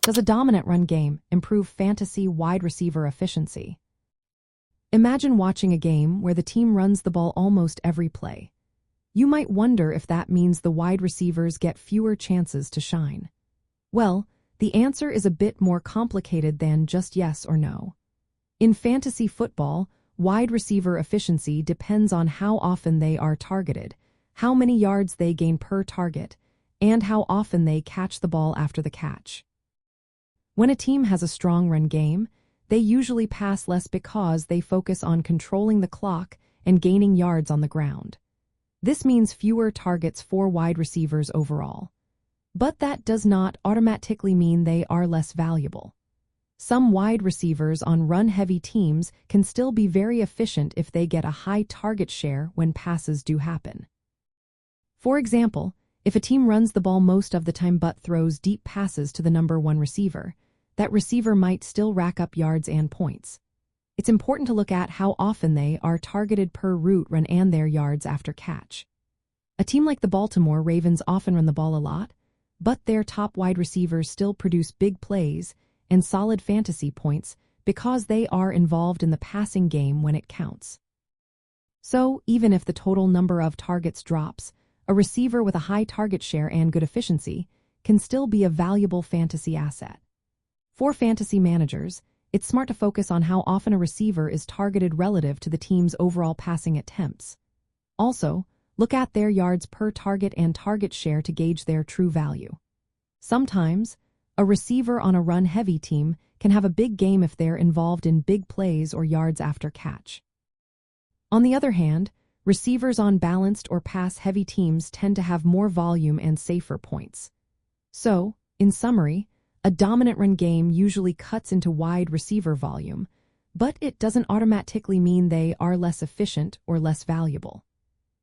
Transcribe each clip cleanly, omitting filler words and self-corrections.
Does a dominant run game improve fantasy wide receiver efficiency? Imagine watching a game where the team runs the ball almost every play. You might wonder if that means the wide receivers get fewer chances to shine. Well, the answer is a bit more complicated than just yes or no. In fantasy football, wide receiver efficiency depends on how often they are targeted, how many yards they gain per target, and how often they catch the ball after the catch. When a team has a strong run game, they usually pass less because they focus on controlling the clock and gaining yards on the ground. This means fewer targets for wide receivers overall. But that does not automatically mean they are less valuable. Some wide receivers on run-heavy teams can still be very efficient if they get a high target share when passes do happen. For example, if a team runs the ball most of the time but throws deep passes to the number one receiver, that receiver might still rack up yards and points. It's important to look at how often they are targeted per route run and their yards after catch. A team like the Baltimore Ravens often run the ball a lot, but their top wide receivers still produce big plays and solid fantasy points because they are involved in the passing game when it counts. So, even if the total number of targets drops, a receiver with a high target share and good efficiency can still be a valuable fantasy asset. For fantasy managers, it's smart to focus on how often a receiver is targeted relative to the team's overall passing attempts. Also, look at their yards per target and target share to gauge their true value. Sometimes, a receiver on a run-heavy team can have a big game if they're involved in big plays or yards after catch. On the other hand, receivers on balanced or pass-heavy teams tend to have more volume and safer points. So, in summary, a dominant run game usually cuts into wide receiver volume, but it doesn't automatically mean they are less efficient or less valuable.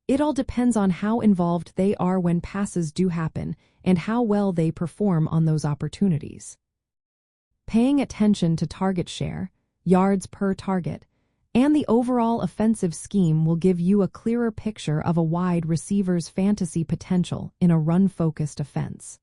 It all depends on how involved they are when passes do happen and how well they perform on those opportunities. Paying attention to target share, yards per target, and the overall offensive scheme will give you a clearer picture of a wide receiver's fantasy potential in a run-focused offense.